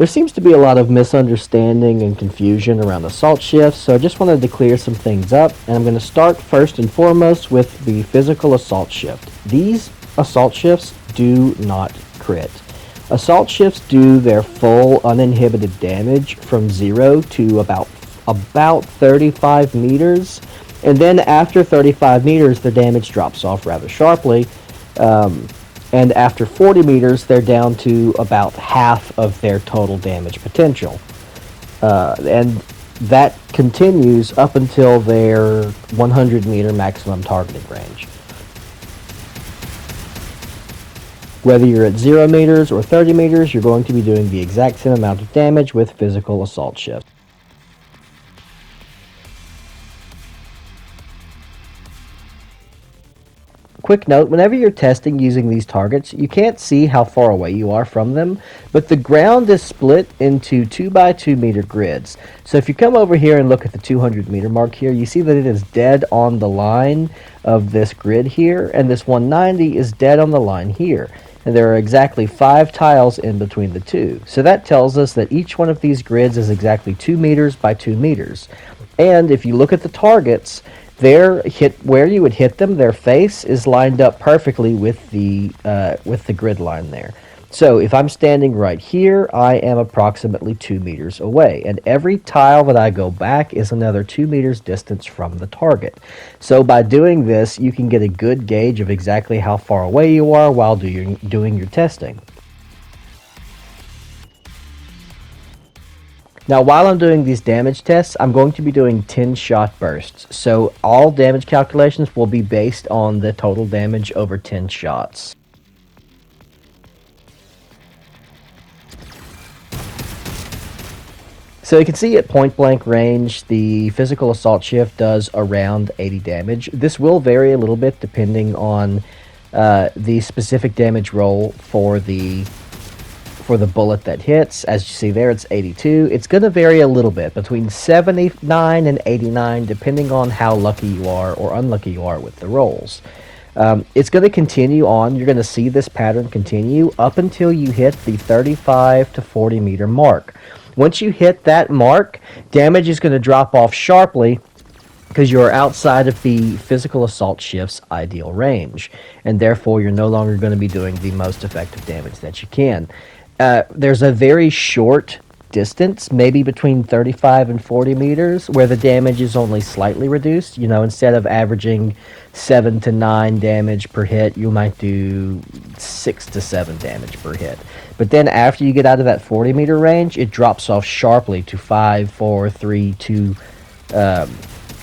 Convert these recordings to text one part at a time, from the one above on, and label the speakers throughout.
Speaker 1: There seems to be a lot of misunderstanding and confusion around assault shifts, so I just wanted to clear some things up, and I'm going to start first and foremost with the physical assault shift. These assault shifts do not crit. Assault shifts do their full uninhibited damage from 0 to about 35 meters, and then after 35 meters the damage drops off rather sharply. And after 40 meters, they're down to about half of their total damage potential. And that continues up until their 100 meter maximum targeting range. Whether you're at 0 meters or 30 meters, you're going to be doing the exact same amount of damage with physical assault shift. Quick note, whenever you're testing using these targets, you can't see how far away you are from them, but the ground is split into 2 by 2 meter grids. So if you come over here and look at the 200 meter mark here, you see that it is dead on the line of this grid here, and this 190 is dead on the line here. And there are exactly 5 tiles in between the two. So that tells us that each one of these grids is exactly 2 meters by 2 meters. And if you look at the targets, where you would hit them, their face is lined up perfectly with the grid line there. So if I'm standing right here, I am approximately 2 meters away, and every tile that I go back is another 2 meters distance from the target. So by doing this, you can get a good gauge of exactly how far away you are while doing your testing. Now, while I'm doing these damage tests, I'm going to be doing 10-shot bursts. So all damage calculations will be based on the total damage over 10 shots. So you can see at point blank range, the physical assault shift does around 80 damage. This will vary a little bit depending on the specific damage roll for the bullet that hits. As you see there, it's 82. It's going to vary a little bit between 79 and 89 depending on how lucky you are or unlucky you are with the rolls. It's going to continue on. You're going to see this pattern continue up until you hit the 35 to 40 meter mark. Once you hit that mark, damage is going to drop off sharply because you are outside of the physical assault shift's ideal range, and therefore you're no longer going to be doing the most effective damage that you can. There's a very short distance, maybe between 35 and 40 meters, where the damage is only slightly reduced. You know, instead of averaging 7 to 9 damage per hit, you might do 6 to 7 damage per hit. But then after you get out of that 40 meter range, it drops off sharply to 5, 4, 3, 2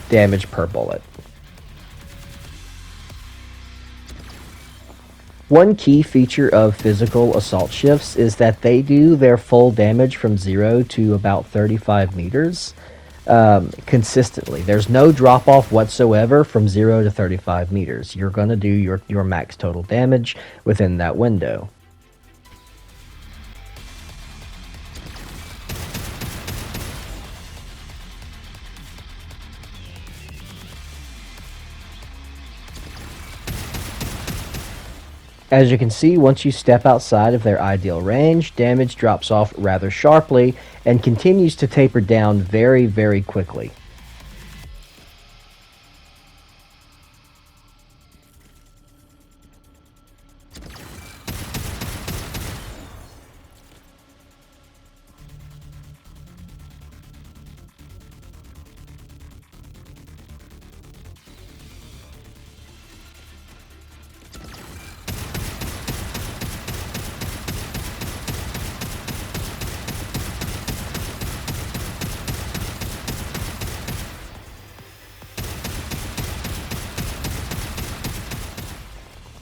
Speaker 1: damage per bullet. One key feature of physical assault shifts is that they do their full damage from 0 to about 35 meters consistently. There's no drop off whatsoever from 0 to 35 meters. You're going to do your max total damage within that window. As you can see, once you step outside of their ideal range, damage drops off rather sharply and continues to taper down very, very quickly.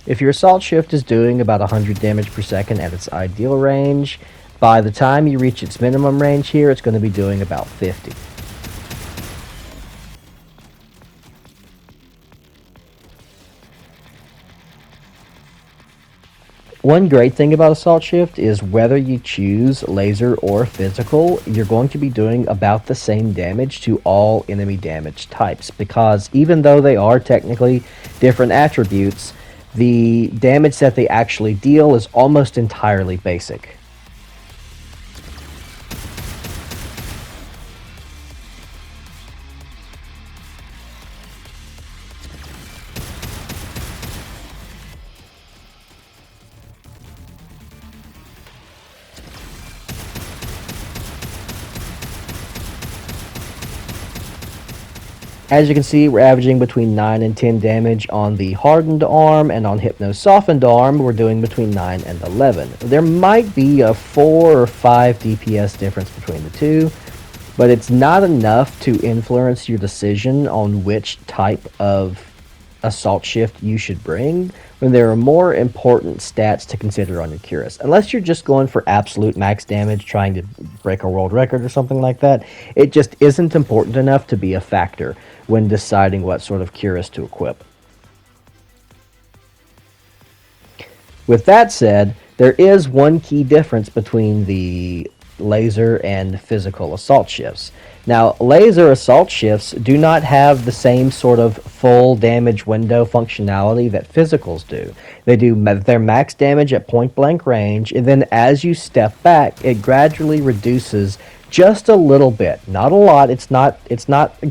Speaker 1: If your assault shift is doing about 100 damage per second at its ideal range, by the time you reach its minimum range here, it's going to be doing about 50. One great thing about Assault Shift is whether you choose laser or physical, you're going to be doing about the same damage to all enemy damage types, because even though they are technically different attributes, the damage that they actually deal is almost entirely basic. As you can see, we're averaging between 9 and 10 damage on the hardened arm, and on Hypno softened arm, we're doing between 9 and 11. There might be a 4 or 5 DPS difference between the two, but it's not enough to influence your decision on which type of assault shift you should bring when there are more important stats to consider on your Cuirass. Unless you're just going for absolute max damage, trying to break a world record or something like that, it just isn't important enough to be a factor when deciding what sort of Cuirass to equip. With that said, there is one key difference between the laser and physical assault shifts. Now, laser assault shifts do not have the same sort of full damage window functionality that physicals do. They do their max damage at point blank range, and then as you step back, it gradually reduces just a little bit, not a lot. It's not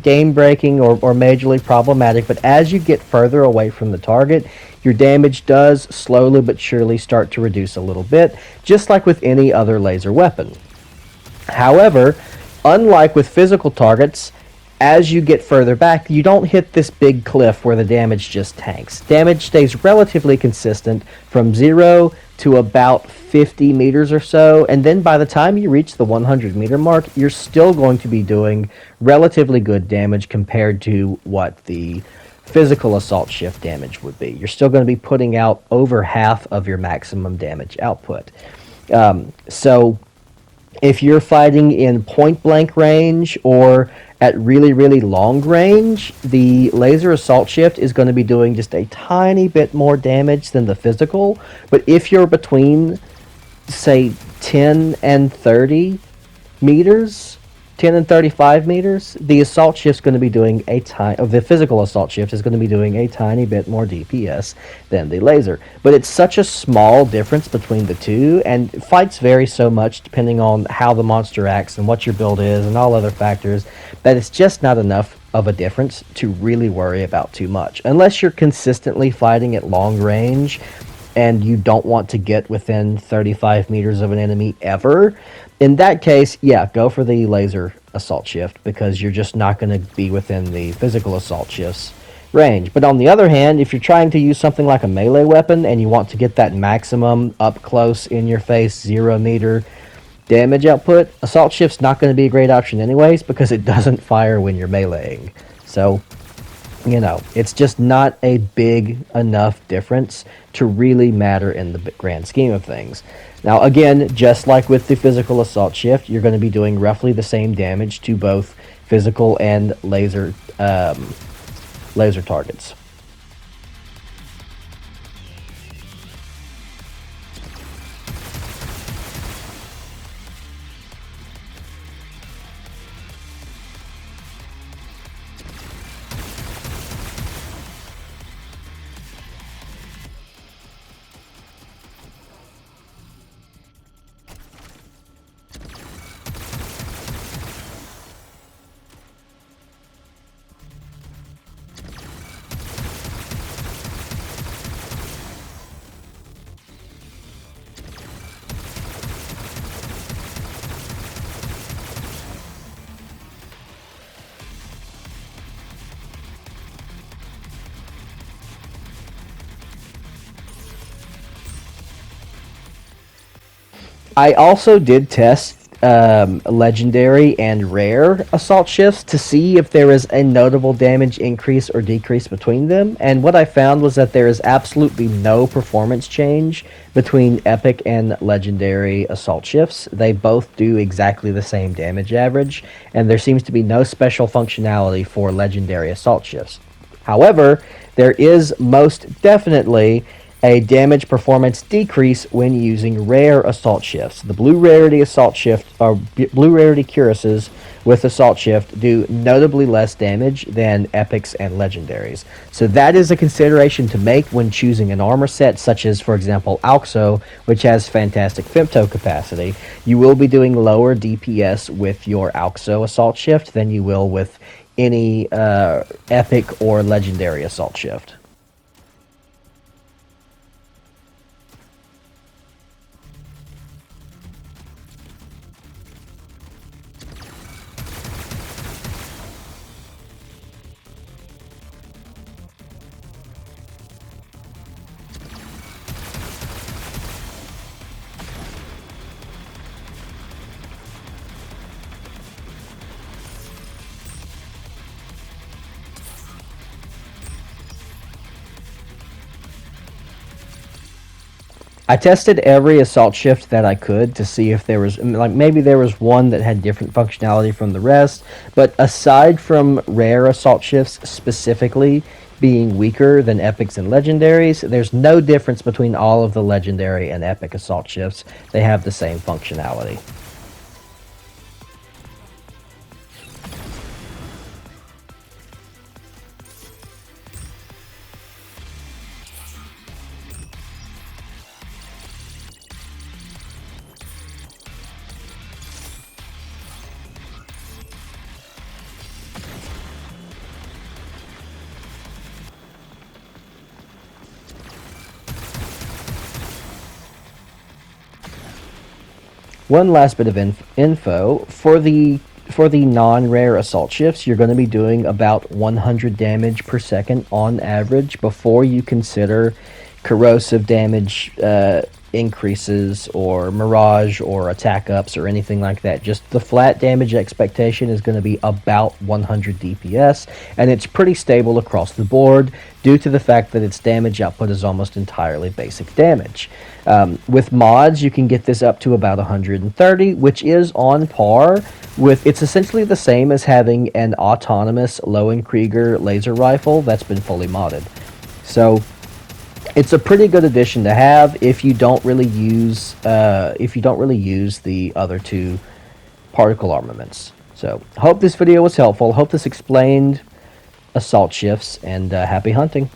Speaker 1: game breaking or majorly problematic, but as you get further away from the target, your damage does slowly but surely start to reduce a little bit, just like with any other laser weapon. However, unlike with physical targets, as you get further back, you don't hit this big cliff where the damage just tanks. Damage stays relatively consistent from 0 to about 50 meters or so, and then by the time you reach the 100 meter mark, you're still going to be doing relatively good damage compared to what the physical assault shift damage would be. You're still going to be putting out over half of your maximum damage output. So if you're fighting in point blank range or at really, really long range, the laser assault shift is going to be doing just a tiny bit more damage than the physical. But if you're between, say, 10 and 30 meters, 10 and 35 meters, the assault shift is going to be doing the physical assault shift is going to be doing a tiny bit more DPS than the laser. But it's such a small difference between the two, and fights vary so much depending on how the monster acts and what your build is and all other factors, that it's just not enough of a difference to really worry about too much. Unless you're consistently fighting at long range and you don't want to get within 35 meters of an enemy ever, in that case, yeah, go for the laser assault shift, because you're just not going to be within the physical assault shift's range. But on the other hand, if you're trying to use something like a melee weapon and you want to get that maximum up close, in your face, 0 meter damage output, assault shift's not going to be a great option anyways, because it doesn't fire when you're meleeing. So, you know, it's just not a big enough difference to really matter in the grand scheme of things. Now, again, just like with the physical assault shift, you're going to be doing roughly the same damage to both physical and laser targets. I also did test legendary and rare assault shifts to see if there is a notable damage increase or decrease between them, and what I found was that there is absolutely no performance change between epic and legendary assault shifts. They both do exactly the same damage average, and there seems to be no special functionality for legendary assault shifts. However, there is most definitely a damage performance decrease when using rare assault shifts. The blue rarity assault shift, or blue rarity cuirasses with assault shift, do notably less damage than epics and legendaries. So that is a consideration to make when choosing an armor set, such as, for example, Auxo, which has fantastic femto capacity. You will be doing lower DPS with your Auxo assault shift than you will with any epic or legendary assault shift. I tested every assault shift that I could to see if there was, like, maybe there was one that had different functionality from the rest, but aside from rare assault shifts specifically being weaker than epics and legendaries, there's no difference between all of the legendary and epic assault shifts. They have the same functionality. One last bit of info for the non-rare assault shifts. You're going to be doing about 100 damage per second on average before you consider corrosive damage increases or mirage or attack ups or anything like that. Just the flat damage expectation is going to be about 100 DPS, and it's pretty stable across the board due to the fact that its damage output is almost entirely basic damage. With mods, you can get this up to about 130, which is on par with, it's essentially the same as having an autonomous Lowenkrieger laser rifle that's been fully modded. So it's a pretty good addition to have if you don't really use the other two particle armaments. So hope this video was helpful. Hope this explained assault shifts, and happy hunting.